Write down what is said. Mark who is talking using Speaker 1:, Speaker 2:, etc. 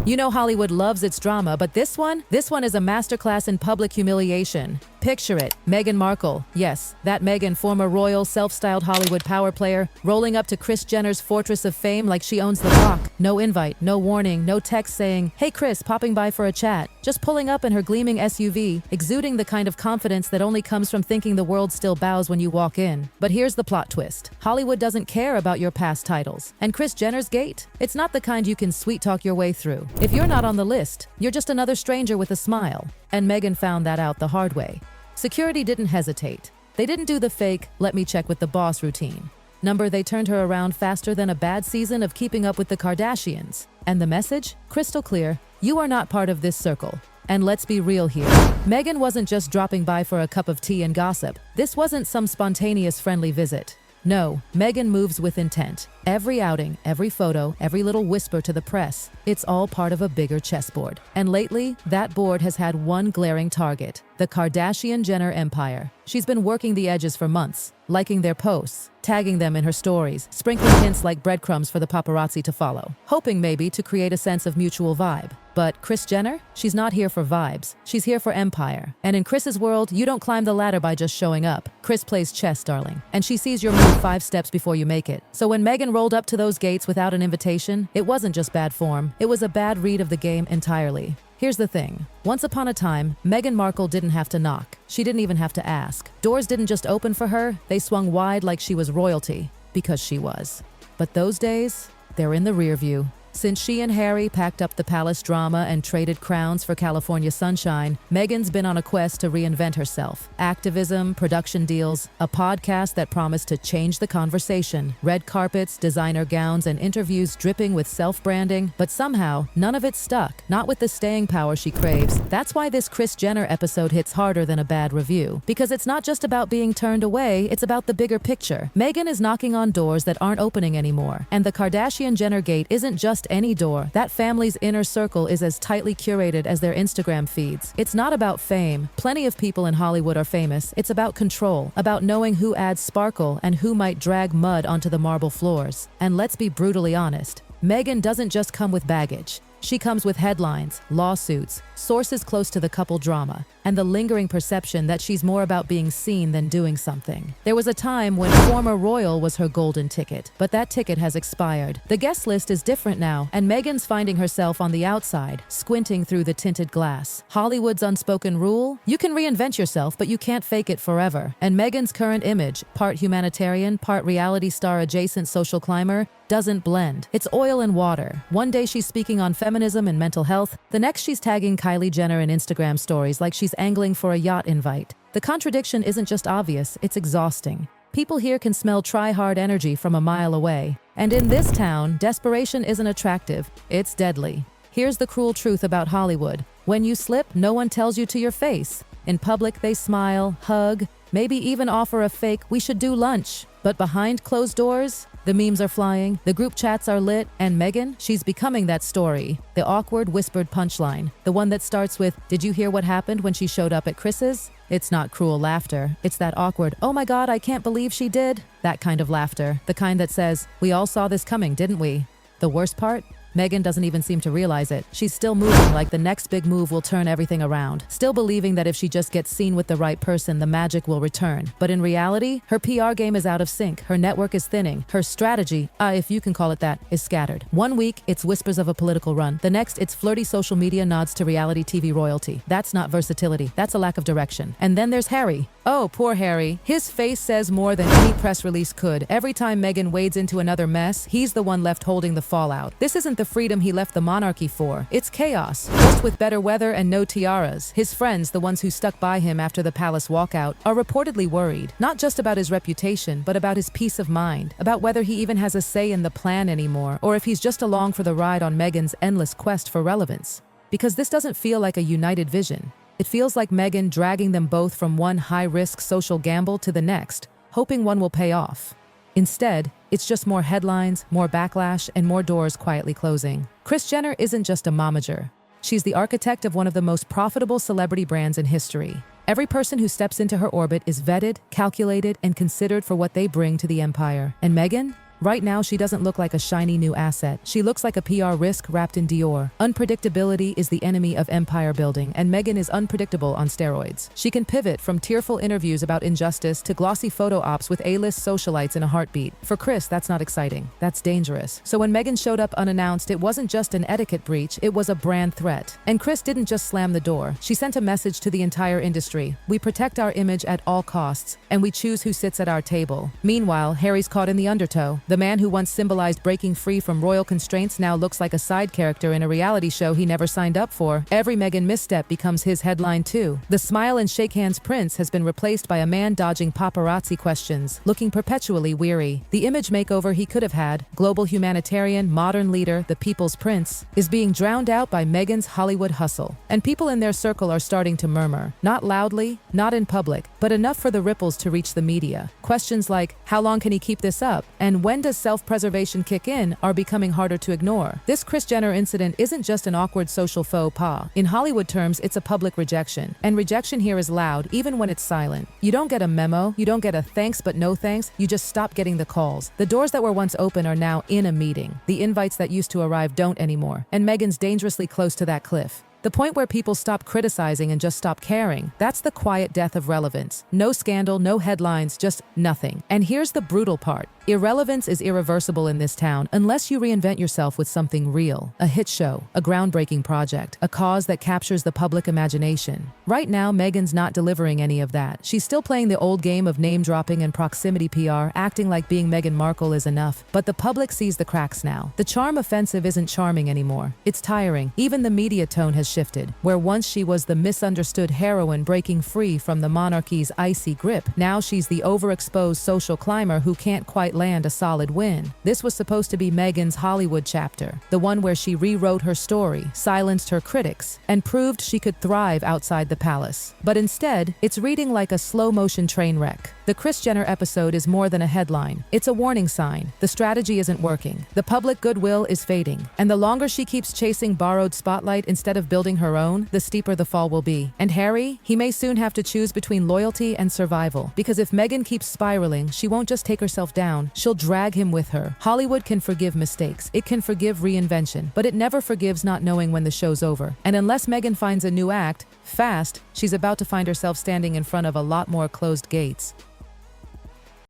Speaker 1: You know Hollywood loves its drama, but this one is a masterclass in public humiliation. Picture it, Meghan Markle, yes, that Meghan, former royal, self-styled Hollywood power player, rolling up to Kris Jenner's fortress of fame like she owns the block. No invite, no warning, no text saying, "Hey Kris, popping by for a chat." Just pulling up in her gleaming SUV, exuding the kind of confidence that only comes from thinking the world still bows when you walk in. But here's the plot twist. Hollywood doesn't care about your past titles. And Kris Jenner's gate? It's not the kind you can sweet-talk your way through. If you're not on the list, you're just another stranger with a smile. And Meghan found that out the hard way. Security didn't hesitate. They didn't do the fake, "let me check with the boss" routine. They turned her around faster than a bad season of Keeping Up with the Kardashians. And the message? Crystal clear. You are not part of this circle. And let's be real here. Meghan wasn't just dropping by for a cup of tea and gossip. This wasn't some spontaneous friendly visit. No, Meghan moves with intent. Every outing, every photo, every little whisper to the press, it's all part of a bigger chessboard. And lately, that board has had one glaring target: the Kardashian-Jenner empire. She's been working the edges for months, liking their posts, tagging them in her stories, sprinkling hints like breadcrumbs for the paparazzi to follow, hoping maybe to create a sense of mutual vibe. But Kris Jenner? She's not here for vibes. She's here for empire. And in Kris's world, you don't climb the ladder by just showing up. Kris plays chess, darling. And she sees your move 5 steps before you make it. So when Meghan rolled up to those gates without an invitation, it wasn't just bad form. It was a bad read of the game entirely. Here's the thing. Once upon a time, Meghan Markle didn't have to knock. She didn't even have to ask. Doors didn't just open for her, they swung wide like she was royalty. Because she was. But those days, they're in the rear view. Since she and Harry packed up the palace drama and traded crowns for California sunshine, Meghan's been on a quest to reinvent herself. Activism, production deals, a podcast that promised to change the conversation, red carpets, designer gowns, and interviews dripping with self-branding. But somehow, none of it stuck, not with the staying power she craves. That's why this Kris Jenner episode hits harder than a bad review. Because it's not just about being turned away, it's about the bigger picture. Meghan is knocking on doors that aren't opening anymore. And the Kardashian-Jenner gate isn't just any door. That family's inner circle is as tightly curated as their Instagram feeds. It's not about fame. Plenty of people in Hollywood are famous. It's about control, about knowing who adds sparkle and who might drag mud onto the marble floors. And let's be brutally honest, Meghan doesn't just come with baggage. She comes with headlines, lawsuits, sources close to the couple drama, and the lingering perception that she's more about being seen than doing something. There was a time when former royal was her golden ticket, but that ticket has expired. The guest list is different now, and Meghan's finding herself on the outside, squinting through the tinted glass. Hollywood's unspoken rule? You can reinvent yourself, but you can't fake it forever. And Meghan's current image, part humanitarian, part reality star adjacent social climber, doesn't blend. It's oil and water. One day she's speaking on feminism and mental health. The next she's tagging Kylie Jenner in Instagram stories like she's angling for a yacht invite. The contradiction isn't just obvious, it's exhausting. People here can smell try-hard energy from a mile away. And in this town, desperation isn't attractive, it's deadly. Here's the cruel truth about Hollywood. When you slip, no one tells you to your face. In public, they smile, hug, maybe even offer a fake "we should do lunch." But behind closed doors, the memes are flying, the group chats are lit, and Meghan, she's becoming that story. The awkward whispered punchline. The one that starts with, "Did you hear what happened when she showed up at Kris's?" It's not cruel laughter. It's that awkward, "Oh my God, I can't believe she did." That kind of laughter. The kind that says, "We all saw this coming, didn't we?" The worst part? Meghan doesn't even seem to realize it. She's still moving like the next big move will turn everything around. Still believing that if she just gets seen with the right person, the magic will return. But in reality, her PR game is out of sync. Her network is thinning. Her strategy, if you can call it that, is scattered. One week, it's whispers of a political run. The next, it's flirty social media nods to reality TV royalty. That's not versatility. That's a lack of direction. And then there's Harry. Oh, poor Harry. His face says more than any press release could. Every time Meghan wades into another mess, he's the one left holding the fallout. This isn't the freedom he left the monarchy for. It's chaos, just with better weather and no tiaras. His friends, the ones who stuck by him after the palace walkout, are reportedly worried, not just about his reputation, but about his peace of mind, about whether he even has a say in the plan anymore, or if he's just along for the ride on Meghan's endless quest for relevance. Because this doesn't feel like a united vision. It feels like Meghan dragging them both from one high-risk social gamble to the next, hoping one will pay off. Instead, it's just more headlines, more backlash, and more doors quietly closing. Kris Jenner isn't just a momager. She's the architect of one of the most profitable celebrity brands in history. Every person who steps into her orbit is vetted, calculated, and considered for what they bring to the empire. And Meghan? Right now, she doesn't look like a shiny new asset. She looks like a PR risk wrapped in Dior. Unpredictability is the enemy of empire building, and Meghan is unpredictable on steroids. She can pivot from tearful interviews about injustice to glossy photo ops with A-list socialites in a heartbeat. For Kris, that's not exciting. That's dangerous. So when Meghan showed up unannounced, it wasn't just an etiquette breach, it was a brand threat. And Kris didn't just slam the door. She sent a message to the entire industry. We protect our image at all costs, and we choose who sits at our table. Meanwhile, Harry's caught in the undertow. The man who once symbolized breaking free from royal constraints now looks like a side character in a reality show he never signed up for. Every Meghan misstep becomes his headline too. The smile and shake hands prince has been replaced by a man dodging paparazzi questions, looking perpetually weary. The image makeover he could have had, global humanitarian, modern leader, the people's prince, is being drowned out by Meghan's Hollywood hustle. And people in their circle are starting to murmur. Not loudly, not in public, but enough for the ripples to reach the media. Questions like, how long can he keep this up? And when does self-preservation kick in are becoming harder to ignore. This Kris Jenner incident isn't just an awkward social faux pas. In Hollywood terms, it's a public rejection. And rejection here is loud, even when it's silent. You don't get a memo, you don't get a thanks but no thanks, you just stop getting the calls. The doors that were once open are now in a meeting. The invites that used to arrive don't anymore. And Meghan's dangerously close to that cliff. The point where people stop criticizing and just stop caring. That's the quiet death of relevance. No scandal, no headlines, just nothing. And here's the brutal part. Irrelevance is irreversible in this town unless you reinvent yourself with something real. A hit show, a groundbreaking project, a cause that captures the public imagination. Right now, Meghan's not delivering any of that. She's still playing the old game of name-dropping and proximity PR, acting like being Meghan Markle is enough. But the public sees the cracks now. The charm offensive isn't charming anymore. It's tiring. Even the media tone has shifted. Where once she was the misunderstood heroine breaking free from the monarchy's icy grip, now she's the overexposed social climber who can't quite land a solid win. This was supposed to be Meghan's Hollywood chapter, the one where she rewrote her story, silenced her critics, and proved she could thrive outside the palace. But instead, it's reading like a slow-motion train wreck. The Kris Jenner episode is more than a headline. It's a warning sign. The strategy isn't working. The public goodwill is fading. And the longer she keeps chasing borrowed spotlight instead of building her own, the steeper the fall will be. And Harry, he may soon have to choose between loyalty and survival. Because if Meghan keeps spiraling, she won't just take herself down, she'll drag him with her. Hollywood can forgive mistakes. It can forgive reinvention. But it never forgives not knowing when the show's over. And unless Meghan finds a new act, fast, she's about to find herself standing in front of a lot more closed gates.